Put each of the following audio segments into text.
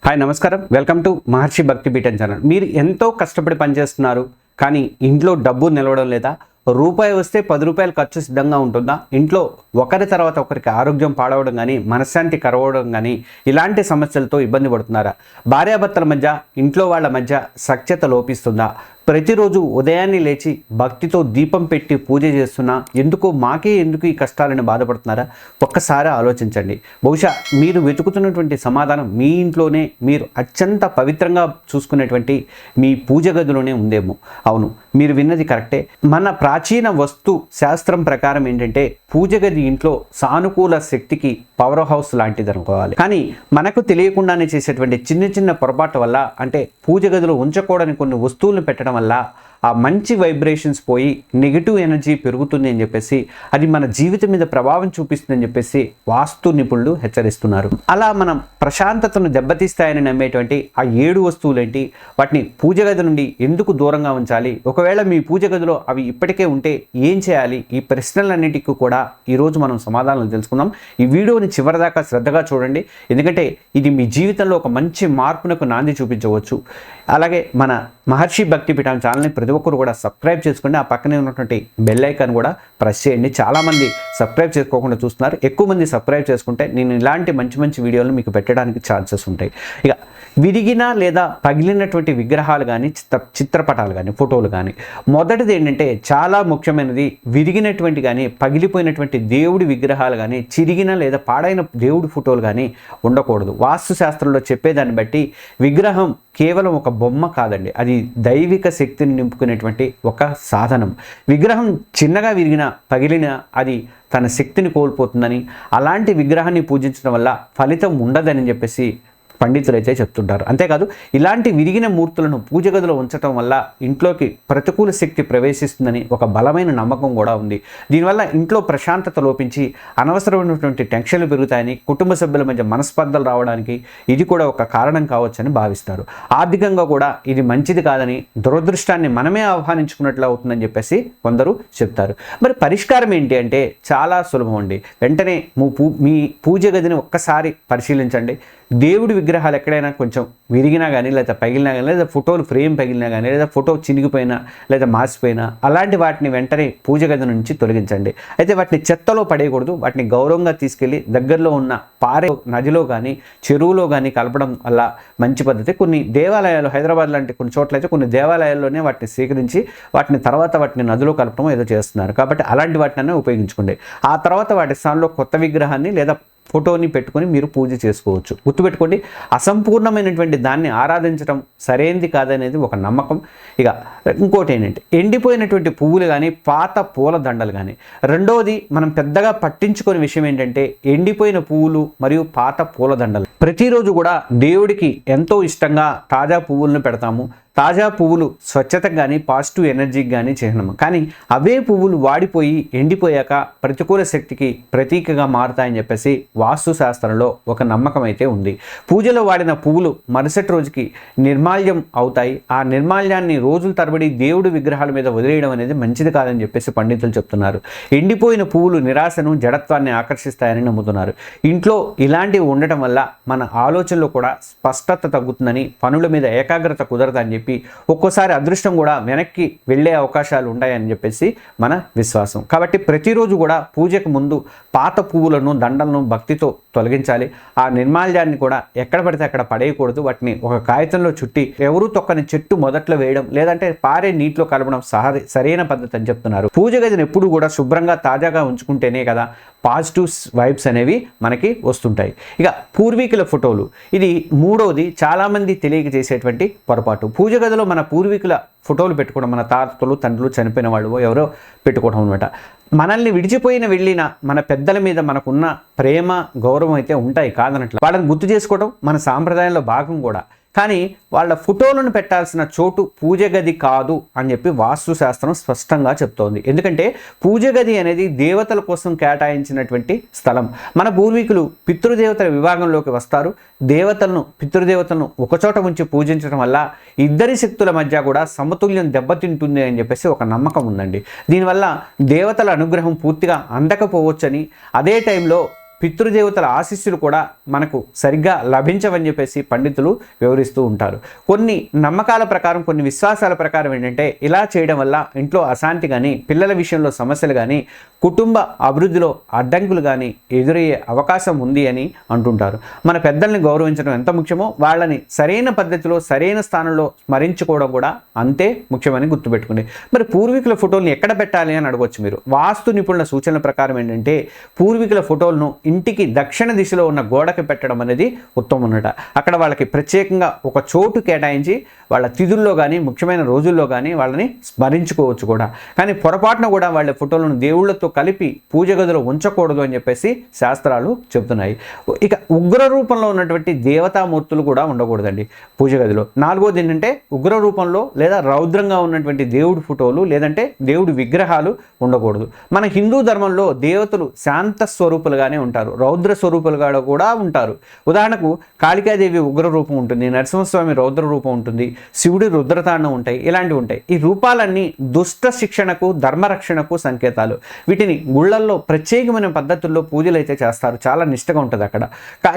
Hi నమస్కారం, welcome to మహర్షి భక్తి beaten channel. మీరు ఎంతో కష్టపడి పనిచేస్తున్నారు, కానీ ఇంట్లో డబ్బు నిలవడం లేదా? రూపాయి వస్తే 10 రూపాయలు ఖర్చు సిద్ధంగా ఉంటుందా? ఇంట్లో ఒకరి తర్వాత ఒకరికి ఆరోగ్యం పాడవడం కానీ, మనశ్శాంతి కరవడం కానీ, ఇలాంటి సమస్యలతో ఇబ్బంది పడుతున్నారా? భార్యాభర్తల మధ్య, ఇంట్లో వాళ్ళ మధ్య సఖ్యత లోపిస్తుందా? ప్రతిరోజు ఉదయాన్నే లేచి భక్తితో దీపం పెట్టి పూజ చేస్తున్నా ఎందుకు ఈ కష్టాలను బాధపడుతున్నారా? ఒక్కసారి ఆలోచించండి. బహుశా మీరు వెతుకుతున్నటువంటి సమాధానం మీ ఇంట్లోనే, మీరు అత్యంత పవిత్రంగా చూసుకునేటువంటి మీ పూజ గదిలోనే ఉందేమో. అవును, మీరు విన్నది కరెక్టే. మన ప్రాచీన వస్తు శాస్త్రం ప్రకారం ఏంటంటే, పూజ గది ఇంట్లో సానుకూల శక్తికి పవర్ హౌస్ లాంటిది అనుకోవాలి. కానీ మనకు తెలియకుండానే చేసేటువంటి చిన్న చిన్న పొరపాటు వల్ల, అంటే పూజ గదిలో ఉంచకూడని కొన్ని వస్తువులను పెట్టడం వల్ల ఆ మంచి వైబ్రేషన్స్ పోయి నెగిటివ్ ఎనర్జీ పెరుగుతుంది అని చెప్పేసి, అది మన జీవితం మీద ప్రభావం చూపిస్తుందని చెప్పేసి వాస్తు నిపుణులు హెచ్చరిస్తున్నారు. అలా మనం ప్రశాంతతను దెబ్బతీస్తాయని నమ్మేటువంటి ఆ 7 వస్తువులేంటి? వాటిని పూజ గది నుండి ఎందుకు దూరంగా ఉంచాలి? ఒకవేళ మీ పూజ గదిలో అవి ఇప్పటికే ఉంటే ఏం చేయాలి? ఈ ప్రశ్నలన్నిటికీ కూడా ఈరోజు మనం సమాధానాలు తెలుసుకుందాం. ఈ వీడియోని చివరిదాకా శ్రద్ధగా చూడండి, ఎందుకంటే ఇది మీ జీవితంలో ఒక మంచి మార్పునకు నాంది చూపించవచ్చు. అలాగే మన మహర్షి భక్తి పీఠం ఛానల్ని ప్రతి ఒక్కరు కూడా సబ్స్క్రైబ్ చేసుకోండి. ఆ పక్కనే ఉన్నటువంటి బెల్ ఐకాన్ కూడా ప్రెస్ చేయండి. చాలామంది సబ్స్క్రైబ్ చేసుకోకుండా చూస్తున్నారు. ఎక్కువ మంది సబ్స్క్రైబ్ చేసుకుంటే నేను ఇలాంటి మంచి మంచి వీడియోలు మీకు పెట్టడానికి ఛాన్సెస్ ఉంటాయి. ఇక విరిగిన లేదా పగిలినటువంటి విగ్రహాలు కానీ, చిత్రపటాలు కానీ, ఫోటోలు కానీ, మొదటిది ఏంటంటే చాలా ముఖ్యమైనది, విరిగినటువంటి కానీ పగిలిపోయినటువంటి దేవుడి విగ్రహాలు కానీ, చిరిగిన లేదా పాడైన దేవుడి ఫోటోలు కానీ ఉండకూడదు. వాస్తు శాస్త్రంలో చెప్పేదాన్ని బట్టి విగ్రహం కేవలం ఒక బొమ్మ కాదండి, అది దైవిక శక్తిని నింపుకునేటువంటి ఒక సాధనం. విగ్రహం చిన్నగా విరిగినా పగిలినా అది తన శక్తిని కోల్పోతుందని, అలాంటి విగ్రహాన్ని పూజించడం వల్ల ఫలితం ఉండదని చెప్పేసి పండితులు అయితే చెప్తుంటారు. అంతేకాదు, ఇలాంటి విరిగిన మూర్తులను పూజ గదిలో ఉంచడం వల్ల ఇంట్లోకి ప్రతికూల శక్తి ప్రవేశిస్తుందని ఒక బలమైన నమ్మకం కూడా ఉంది. దీనివల్ల ఇంట్లో ప్రశాంతత లోపించి అనవసరమైనటువంటి టెన్షన్లు పెరుగుతాయని, కుటుంబ సభ్యుల మధ్య మనస్పర్ధలు రావడానికి ఇది కూడా ఒక కారణం కావచ్చని భావిస్తారు. ఆర్థికంగా కూడా ఇది మంచిది కాదని, దురదృష్టాన్ని మనమే ఆహ్వానించుకున్నట్లు అవుతుందని చెప్పేసి కొందరు చెప్తారు. మరి పరిష్కారం ఏంటి అంటే చాలా సులభం అండి. వెంటనే మీ పూజ గదిని ఒక్కసారి పరిశీలించండి. దేవుడి విగ్రహాలు ఎక్కడైనా కొంచెం విరిగినా కానీ, లేదా పగిలినా కానీ, లేదా ఫోటోలు ఫ్రేమ్ పగిలినా కానీ, లేదా ఫోటో చినిగిపోయినా లేదా మాసిపోయినా, అలాంటి వాటిని వెంటనే పూజ గది నుంచి తొలగించండి. అయితే వాటిని చెత్తలో పడేయకూడదు. వాటిని గౌరవంగా తీసుకెళ్ళి దగ్గరలో ఉన్న పారే నదిలో కానీ, చెరువులో కానీ కలపడం వల్ల మంచి పద్ధతి. కొన్ని దేవాలయాలు, హైదరాబాద్ లాంటి కొన్ని చోట్ల అయితే కొన్ని దేవాలయాల్లోనే వాటిని సేకరించి వాటిని నదిలో కలపడం ఏదో చేస్తున్నారు. కాబట్టి అలాంటి వాటిని ఉపయోగించుకోండి. ఆ తర్వాత వాటి స్థానంలో కొత్త విగ్రహాన్ని లేదా ఫోటోని పెట్టుకొని మీరు పూజ చేసుకోవచ్చు. గుర్తుపెట్టుకోండి, అసంపూర్ణమైనటువంటి దాన్ని ఆరాధించడం సరైనది కాదనేది ఒక నమ్మకం. ఇక ఇంకోటి ఏంటంటే, ఎండిపోయినటువంటి పువ్వులు కానీ, పాత పూల దండలు కానీ. రెండవది, మనం పెద్దగా పట్టించుకునే విషయం ఏంటంటే, ఎండిపోయిన పువ్వులు మరియు పాత పూల దండలు. ప్రతిరోజు కూడా దేవుడికి ఎంతో ఇష్టంగా తాజా పువ్వులను పెడతాము. తాజా పువ్వులు స్వచ్ఛతకు కానీ, పాజిటివ్ ఎనర్జీకి కానీ చిహ్నం. కానీ అవే పువ్వులు వాడిపోయి ఎండిపోయాక ప్రతికూల శక్తికి ప్రతీకగా మారుతాయని చెప్పేసి వాస్తు శాస్త్రంలో ఒక నమ్మకం అయితే ఉంది. పూజలో వాడిన పువ్వులు మరుసటి రోజుకి నిర్మాల్యం అవుతాయి. ఆ నిర్మాల్యాన్ని రోజుల తరబడి దేవుడి విగ్రహాల మీద వదిలేయడం అనేది మంచిది కాదని చెప్పేసి పండితులు చెప్తున్నారు. ఎండిపోయిన పువ్వులు నిరాశను, జడత్వాన్ని ఆకర్షిస్తాయని నమ్ముతున్నారు. ఇంట్లో ఇలాంటివి ఉండటం వల్ల మన ఆలోచనలో కూడా స్పష్టత తగ్గుతుందని, పనుల మీద ఏకాగ్రత కుదరదని చెప్పి ఒక్కోసారి అదృష్టం కూడా వెనక్కి వెళ్ళే అవకాశాలు ఉంటాయని చెప్పేసి మన విశ్వాసం. కాబట్టి ప్రతిరోజు కూడా పూజకు ముందు పాత పువ్వులను, దండలను భక్తితో తొలగించాలి. ఆ నిర్మాల్యాన్ని కూడా ఎక్కడ పడితే అక్కడ పడేయకూడదు. వాటిని ఒక కాగితంలో చుట్టి ఎవరూ తొక్కని చెట్టు మొదట్లో వేయడం, లేదంటే పారే నీటిలో కలపడం సరైన పద్ధతి అని చెప్తున్నారు. పూజ గదిని ఎప్పుడు కూడా శుభ్రంగా, తాజాగా ఉంచుకుంటేనే కదా పాజిటివ్ వైబ్స్ అనేవి మనకి వస్తుంటాయి. ఇక పూర్వీకుల ఫోటోలు, ఇది మూడవది చాలామంది తెలియక చేసేటువంటి పొరపాటు. పూజ గదిలో మన పూర్వీకుల ఫోటోలు పెట్టుకోవడం, మన తాతలు, తండ్రులు, చనిపోయిన వాళ్ళు ఎవరో పెట్టుకోవడం అనమాట. మనల్ని వెళ్ళిన మన పెద్దల మీద మనకున్న ప్రేమ, గౌరవం అయితే ఉంటాయి, కాదనట్ల. వాళ్ళని గుర్తు చేసుకోవడం మన సాంప్రదాయంలో భాగం కూడా. కానీ వాళ్ళ ఫోటోలను పెట్టాల్సిన చోటు పూజ గది కాదు అని చెప్పి వాస్తు శాస్త్రం స్పష్టంగా చెప్తోంది. ఎందుకంటే పూజ గది అనేది దేవతల కోసం కేటాయించినటువంటి స్థలం. మన పూర్వీకులు పితృదేవతల విభాగంలోకి వస్తారు. పితృదేవతలను ఒకచోట ఉంచి పూజించడం వల్ల ఇద్దరి శక్తుల మధ్య కూడా సమతుల్యం దెబ్బతింటుంది అని చెప్పేసి ఒక నమ్మకం ఉందండి. దీనివల్ల దేవతల అనుగ్రహం పూర్తిగా అందకపోవచ్చని, అదే టైంలో పితృదేవతల ఆశీస్సులు కూడా మనకు సరిగ్గా లభించవని చెప్పేసి పండితులు వివరిస్తూ ఉంటారు. కొన్ని నమ్మకాల ప్రకారం, కొన్ని విశ్వాసాల ప్రకారం ఏంటంటే ఇలా చేయడం వల్ల ఇంట్లో అశాంతి కానీ, పిల్లల విషయంలో సమస్యలు కానీ, కుటుంబ అభివృద్ధిలో అడ్డంకులు కానీ ఎదురయ్యే అవకాశం ఉంది అని అంటుంటారు. మన పెద్దల్ని గౌరవించడం ఎంత ముఖ్యమో వాళ్ళని సరైన పద్ధతిలో సరైన స్థానంలో స్మరించుకోవడం కూడా అంతే ముఖ్యమని గుర్తుపెట్టుకోండి. మరి పూర్వీకుల ఫోటోలను ఎక్కడ పెట్టాలి అని అడగవచ్చు మీరు. వాస్తు నిపుణుల సూచనల ప్రకారం ఏంటంటే పూర్వీకుల ఫోటోలను ఇంటికి దక్షిణ దిశలో ఉన్న గోడకి పెట్టడం అనేది ఉత్తమం అన్నమాట. అక్కడ వాళ్ళకి ప్రత్యేకంగా ఒక చోటు కేటాయించి వాళ్ళ తిథుల్లో కానీ, ముఖ్యమైన రోజుల్లో కానీ వాళ్ళని స్మరించుకోవచ్చు కూడా. కానీ పొరపాటున కూడా వాళ్ళ ఫోటోలను దేవుళ్ళతో కలిపి పూజ గదిలో ఉంచకూడదు అని చెప్పేసి శాస్త్రాలు చెబుతున్నాయి. ఇక ఉగ్ర రూపంలో ఉన్నటువంటి దేవతామూర్తులు కూడా ఉండకూడదండి పూజ గదిలో. నాలుగోది ఏంటంటే ఉగ్ర రూపంలో లేదా రౌద్రంగా ఉన్నటువంటి దేవుడి ఫోటోలు లేదంటే దేవుడి విగ్రహాలు ఉండకూడదు. మన హిందూ ధర్మంలో దేవతలు శాంత స్వరూపులుగానే ఉంటారు, రౌద్ర స్వరూపులుగా కూడా ఉంటారు. ఉదాహరణకు కాళికాదేవి ఉగ్ర రూపం ఉంటుంది, నరసింహస్వామి రౌద్ర రూపం ఉంటుంది, శివుడి రుద్రతాండం ఉంటాయి, ఇలాంటివి ఉంటాయి. ఈ రూపాలన్నీ దుష్ట శిక్షణకు, ధర్మరక్షణకు సంకేతాలు. వీటిని గుళ్ళల్లో ప్రత్యేకమైన పద్ధతుల్లో పూజలు అయితే చేస్తారు, చాలా నిష్టగా ఉంటుంది అక్కడ.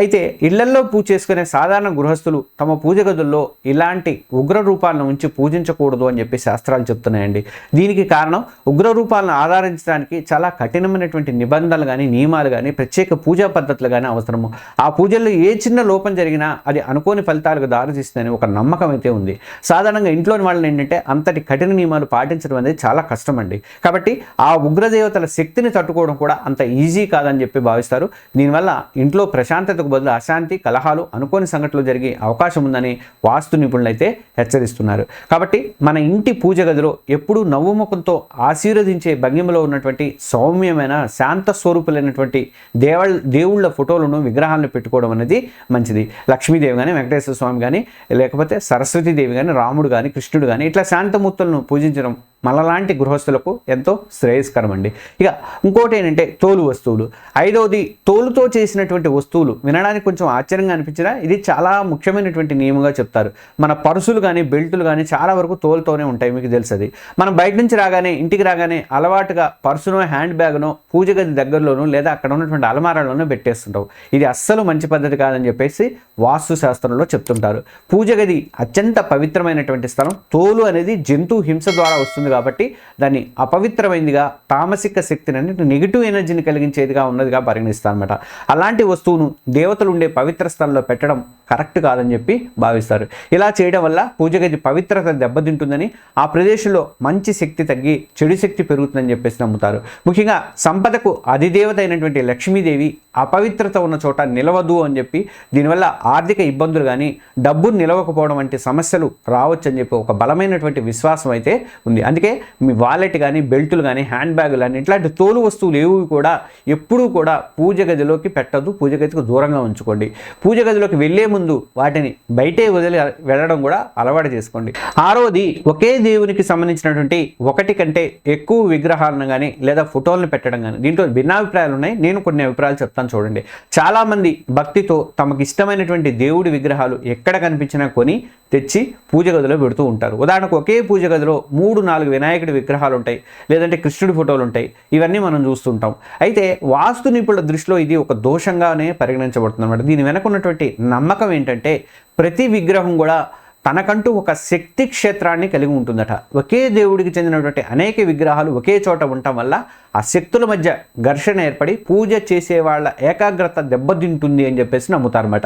అయితే ఇళ్లల్లో పూజ చేసుకునే సాధారణ గృహస్థులు తమ పూజ గదుల్లో ఇలాంటి ఉగ్ర రూపాలను ఉంచి పూజించకూడదు అని చెప్పి శాస్త్రాలు చెప్తున్నాయండి. దీనికి కారణం ఉగ్ర రూపాలను ఆధారించడానికి చాలా కఠినమైనటువంటి నిబంధనలు కానీ, నియమాలు కానీ, ప్రత్యేక పూజా పద్ధతులు కానీ అవసరము. ఆ పూజల్లో ఏ చిన్న లోపం జరిగినా అది అనుకోని ఫలితాలకు దారితీస్తుందని ఒక నమ్మకం అయితే ఉంది. సాధారణంగా ఇంట్లోని వాళ్ళని ఏంటంటే అంతటి కఠిన నియమాలు పాటించడం అనేది చాలా కష్టం అండి. కాబట్టి ఆ ఉగ్రదేవతల శక్తిని తట్టుకోవడం కూడా అంత ఈజీ కాదని చెప్పి భావిస్తారు. దీనివల్ల ఇంట్లో ప్రశాంతతకు బదులు అశాంతి, కలహాలు, అనుకోని సంఘటనలు జరిగే అవకాశం ఉందని వాస్తు నిపుణులు అయితే హెచ్చరిస్తున్నారు. కాబట్టి మన ఇంటి పూజ గదిలో ఎప్పుడూ నవ్వుముఖంతో ఆశీర్వదించే భంగిమలో ఉన్నటువంటి సౌమ్యమైన శాంత స్వరూపులైనటువంటి దేవుళ్ళ ఫోటోలను, విగ్రహాలను పెట్టుకోవడం అనేది మంచిది. లక్ష్మీదేవి కానీ, వెంకటేశ్వర స్వామి కానీ, లేకపోతే సరస్వతీదేవి కానీ, రాముడు కానీ, కృష్ణుడు కానీ ఇట్లా శాంతమూర్తులను పూజించడం మనలాంటి గృహస్థులకు ఎంతో శ్రేయస్కరం అండి. ఇక ఇంకోటి ఏంటంటే తోలు వస్తువులు. ఐదవది తోలుతో చేసినటువంటి వస్తువులు. వినడానికి కొంచెం ఆశ్చర్యంగా అనిపించినా ఇది చాలా ముఖ్యమైనటువంటి నియమంగా చెప్తారు. మన పర్సులు కానీ, బెల్టులు కానీ చాలా వరకు తోలుతోనే ఉంటాయి, మీకు తెలుసది. మనం బయట నుంచి రాగానే, ఇంటికి రాగానే అలవాటుగా పర్సునో, హ్యాండ్ బ్యాగ్నో పూజ గది దగ్గరలోనూ లేదా అక్కడ ఉన్నటువంటి అలమారాల్లోనూ పెట్టేస్తుంటాం. ఇది అస్సలు మంచి పద్ధతి కాదని చెప్పేసి వాస్తు శాస్త్రంలో చెప్తుంటారు. పూజ గది అత్యంత పవిత్రమైనటువంటి స్థలం. తోలు అనేది జంతు హింస ద్వారా వస్తుంది కాబట్టి దాన్ని అపవిత్రమైనదిగా, తామసిక శక్తిని, నెగిటివ్ ఎనర్జీని కలిగించేదిగా ఉన్నదిగా పరిగణిస్తారు అనమాట. అలాంటి వస్తువును దేవతలు ఉండే పవిత్ర స్థలంలో పెట్టడం కరెక్ట్ కాదని చెప్పి భావిస్తారు. ఇలా చేయడం వల్ల పూజ గది పవిత్రత దెబ్బతింటుందని, ఆ ప్రదేశంలో మంచి శక్తి తగ్గి చెడు శక్తి పెరుగుతుందని చెప్పేసి నమ్ముతారు. ముఖ్యంగా సంపదకు అధిదేవత అయినటువంటి లక్ష్మీదేవి అపవిత్రత ఉన్న చోట నిలవదు అని చెప్పి, దీనివల్ల ఆర్థిక ఇబ్బందులు కానీ, డబ్బు నిలవకపోవడం వంటి సమస్యలు రావచ్చు అని చెప్పి ఒక బలమైనటువంటి విశ్వాసం అయితే ఉంది. అందుకే మీ వాలెట్ కానీ, బెల్టులు కానీ, హ్యాండ్ బ్యాగులు కానీ ఇట్లాంటి తోలు వస్తువులు ఏవి కూడా ఎప్పుడూ కూడా పూజ గదిలోకి పెట్టద్దు, పూజ గదికి దూరంగా ఉంచుకోండి. పూజ గదిలోకి వెళ్లే ముందు వాటిని బయటే వదిలి వెళ్ళడం కూడా అలవాటు చేసుకోండి. ఆరోది ఒకే దేవునికి సంబంధించినటువంటి ఒకటి కంటే ఎక్కువ విగ్రహాలను కానీ లేదా ఫోటోలను పెట్టడం కానీ. దీంట్లో భిన్నాభిప్రాయాలు ఉన్నాయి, నేను కొన్ని అభిప్రాయాలు చెప్తాను చూడండి. చాలామంది భక్తితో తమకు ఇష్టమైనటువంటి దేవుడి విగ్రహాలు ఎక్కడ కనిపించినా కొని తెచ్చి పూజ గదిలో పెడుతూ ఉంటారు. ఉదాహరణకు ఒకే పూజ గదిలో 3-4 వినాయకుడి విగ్రహాలు ఉంటాయి, లేదంటే కృష్ణుడి ఫోటోలు ఉంటాయి. ఇవన్నీ మనం చూస్తుంటాం. అయితే వాస్తు నిపుణుల దృష్టిలో ఇది ఒక దోషంగానే పరిగణించబడుతుంది అన్నమాట. దీని వెనక ఉన్నటువంటి నమ్మకం ఏంటంటే ప్రతి విగ్రహం కూడా తనకంటూ ఒక శక్తి క్షేత్రాన్ని కలిగి ఉంటుందట. ఒకే దేవుడికి చెందినటువంటి అనేక విగ్రహాలు ఒకే చోట ఉండటం వల్ల ఆ శక్తుల మధ్య ఘర్షణ ఏర్పడి పూజ చేసే వాళ్ళ ఏకాగ్రత దెబ్బతింటుంది అని చెప్పేసి నమ్ముతారన్నమాట.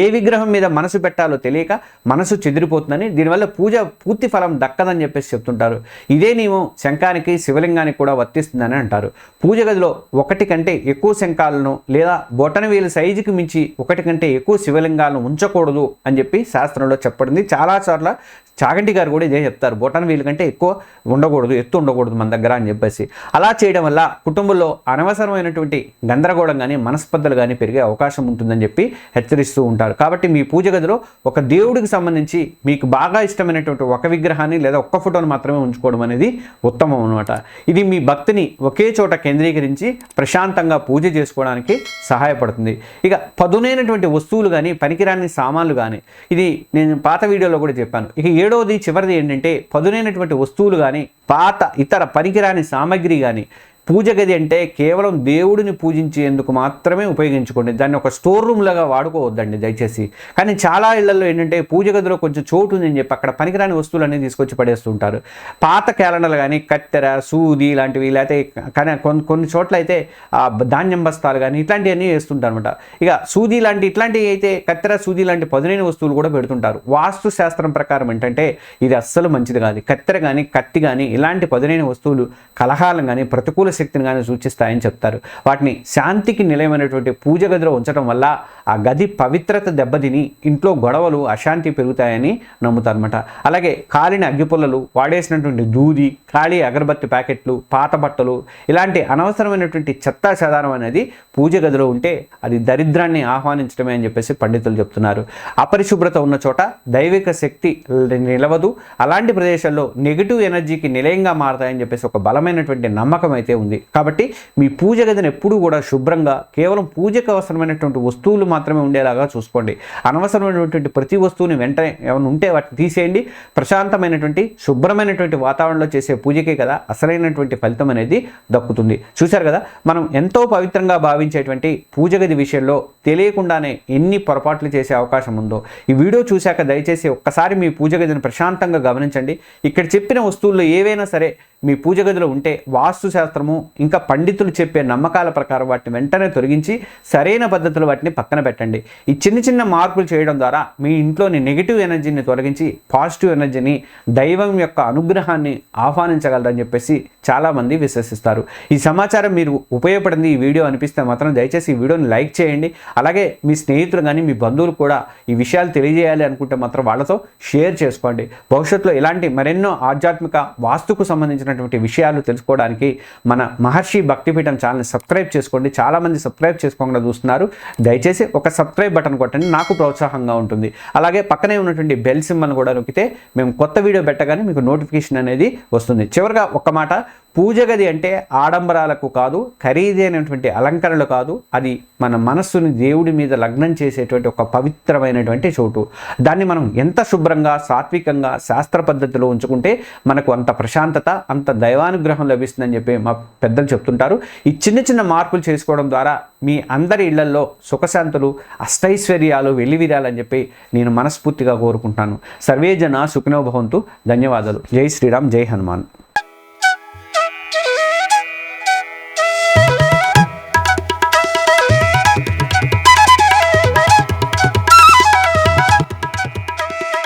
ఏ విగ్రహం మీద మనసు పెట్టాలో తెలియక మనసు చెదిరిపోతుందని, దీనివల్ల పూజ పూర్తి ఫలం దక్కదని చెప్పేసి చెప్తుంటారు. ఇదే నియమం శంఖానికి, శివలింగానికి కూడా వర్తిస్తుందని అంటారు. పూజ గదిలో ఒకటి కంటే ఎక్కువ శంఖాలను లేదా బొటనవేలు సైజుకి మించి ఒకటి కంటే ఎక్కువ శివలింగాలను ఉంచకూడదు అని చెప్పి శాస్త్రంలో చెప్పబడింది. చాలాసార్లు చాగంటి గారు కూడా ఇదే చెప్తారు, బొటనవేలు కంటే ఎక్కువ ఉండకూడదు, ఎత్తు ఉండకూడదు మన దగ్గర అని చెప్పేసి. అలా చేయడం వల్ల కుటుంబంలో అనవసరమైనటువంటి గందరగోళం కానీ, మనస్పర్ధలు కానీ పెరిగే అవకాశం ఉంటుందని చెప్పి హెచ్చరిస్తూ ఉంటారు. కాబట్టి మీ పూజ గదిలో ఒక దేవుడికి సంబంధించి మీకు బాగా ఇష్టమైనటువంటి ఒక విగ్రహాన్ని లేదా ఒక్క ఫోటోని మాత్రమే ఉంచుకోవడం అనేది ఉత్తమం అనమాట. ఇది మీ భక్తిని ఒకే చోట కేంద్రీకరించి ప్రశాంతంగా పూజ చేసుకోవడానికి సహాయపడుతుంది. ఇక పదునైనటువంటి వస్తువులు కానీ, పనికిరాని సామాన్లు కానీ, ఇది నేను పాత వీడియోలో కూడా చెప్పాను. ఇక 7వది చివరిది ఏంటంటే పదునైనటువంటి వస్తువులు కానీ, పాత ఇతర పనికిరాని సామాగ్రి కానీ, పూజ గది అంటే కేవలం దేవుడిని పూజించేందుకు మాత్రమే ఉపయోగించుకోండి, దాన్ని ఒక స్టోర్ రూమ్ లాగా వాడుకోవద్దండి దయచేసి. కానీ చాలా ఇళ్లలో ఏంటంటే పూజ గదిలో కొంచెం చోటు ఉందని చెప్పి అక్కడ పనికిరాని వస్తువులన్నీ తీసుకొచ్చి పడేస్తుంటారు. పాత క్యాలెండర్లు కానీ కత్తెర, సూది ఇలాంటివి, లేకపోతే కానీ కొన్ని చోట్ల అయితే ధాన్యం బస్తాలు కానీ ఇట్లాంటివన్నీ వేస్తుంటారు అనమాట. ఇక సూది ఇట్లాంటివి అయితే కత్తెర, సూది లాంటి పదునైన వస్తువులు కూడా పెడుతుంటారు. వాస్తు శాస్త్రం ప్రకారం ఏంటంటే ఇది అస్సలు మంచిది కాదు. కత్తెర కానీ కత్తి కానీ ఇలాంటి పదునైన వస్తువులు కలహాలను కానీ ప్రతికూల శక్తిని కానీ సూచిస్తాయని చెప్తారు. వాటిని శాంతికి నిలయమైనటువంటి పూజ గదిలో ఉంచడం వల్ల ఆ గది పవిత్రత దెబ్బతిని ఇంట్లో గొడవలు, అశాంతి పెరుగుతాయని నమ్ముతారు అనమాట. అలాగే కాలిన అగ్గిపుల్లలు, వాడేసినటువంటి దూది, ఖాళీ అగరబత్తి ప్యాకెట్లు, పాత బట్టలు ఇలాంటి అనవసరమైనటువంటి చెత్తా చెదారం అనేది పూజ గదిలో ఉంటే అది దరిద్రాన్ని ఆహ్వానించడమే అని చెప్పేసి పండితులు చెప్తున్నారు. అపరిశుభ్రత ఉన్న చోట దైవిక శక్తి నిలవదు. అలాంటి ప్రదేశాల్లో నెగిటివ్ ఎనర్జీకి నిలయంగా మారతాయని చెప్పేసి ఒక బలమైనటువంటి నమ్మకం అయితే ఉంది. కాబట్టి మీ పూజ గదిని ఎప్పుడూ కూడా శుభ్రంగా కేవలం పూజకు అవసరమైనటువంటి వస్తువులు మాత్రమే ఉండేలాగా చూసుకోండి. అనవసరమైనటువంటి ప్రతి వస్తువుని వెంటనే ఏమైనా ఉంటే వాటిని తీసేయండి. ప్రశాంతమైనటువంటి శుభ్రమైనటువంటి వాతావరణంలో చేసే పూజకే కదా అసలైనటువంటి ఫలితం అనేది దక్కుతుంది. చూశారు కదా, మనం ఎంతో పవిత్రంగా భావించేటువంటి పూజ గది విషయంలో తెలియకుండానే ఎన్ని పొరపాట్లు చేసే అవకాశం ఉందో. ఈ వీడియో చూశాక దయచేసి ఒక్కసారి మీ పూజ గదిని ప్రశాంతంగా గమనించండి. ఇక్కడ చెప్పిన వస్తువుల్లో ఏవైనా సరే మీ పూజ గదిలో ఉంటే వాస్తు శాస్త్రము ఇంకా పండితులు చెప్పే నమ్మకాల ప్రకారం వాటిని వెంటనే తొలగించి సరైన పద్ధతిలో వాటిని పక్కన పెట్టండి. ఈ చిన్న చిన్న మార్పులు చేయడం ద్వారా మీ ఇంట్లోని నెగిటివ్ ఎనర్జీని తొలగించి పాజిటివ్ ఎనర్జీని, దైవం యొక్క అనుగ్రహాన్ని ఆహ్వానించగలరని చెప్పేసి చాలామంది విశ్వసిస్తారు. ఈ సమాచారం మీరు ఉపయోగపడింది ఈ వీడియో అనిపిస్తే మాత్రం దయచేసి ఈ వీడియోని లైక్ చేయండి. అలాగే మీ స్నేహితులు కానీ మీ బంధువులు కూడా ఈ విషయాలు తెలియజేయాలి అనుకుంటే మాత్రం వాళ్ళతో షేర్ చేసుకోండి. భవిష్యత్తులో ఇలాంటి మరెన్నో ఆధ్యాత్మిక వాస్తుకు సంబంధించినటువంటి విషయాలు తెలుసుకోవడానికి మన మహర్షి భక్తిపీఠం ఛానల్ని సబ్స్క్రైబ్ చేసుకోండి. చాలామంది సబ్స్క్రైబ్ చేసుకోకుండా చూస్తున్నారు. దయచేసి ఒక సబ్స్క్రైబ్ బటన్ కొట్టండి, నాకు ప్రోత్సాహంగా ఉంటుంది. అలాగే పక్కనే ఉన్నటువంటి బెల్ సింబల్ని కూడా నొక్కితే మేము కొత్త వీడియో పెట్టగానే మీకు నోటిఫికేషన్ అనేది వస్తుంది. చివరిగా ఒక్క మాట, పూజ గది అంటే ఆడంబరాలకు కాదు, ఖరీదైనటువంటి అలంకరణలు కాదు, అది మన మనస్సుని దేవుడి మీద లగ్నం చేసేటువంటి ఒక పవిత్రమైనటువంటి చోటు. దాన్ని మనం ఎంత శుభ్రంగా, సాత్వికంగా, శాస్త్ర పద్ధతిలో ఉంచుకుంటే మనకు అంత ప్రశాంతత, అంత దైవానుగ్రహం లభిస్తుందని చెప్పి మా పెద్దలు చెప్తుంటారు. ఈ చిన్న చిన్న మార్పులు చేసుకోవడం ద్వారా మీ అందరి ఇళ్లల్లో సుఖశాంతులు, అష్టైశ్వర్యాలు వెల్లివిరాలని చెప్పి నేను మనస్ఫూర్తిగా కోరుకుంటాను. సర్వేజన సుఖినో భవంతు. ధన్యవాదాలు. జై శ్రీరామ్, జై హనుమాన్.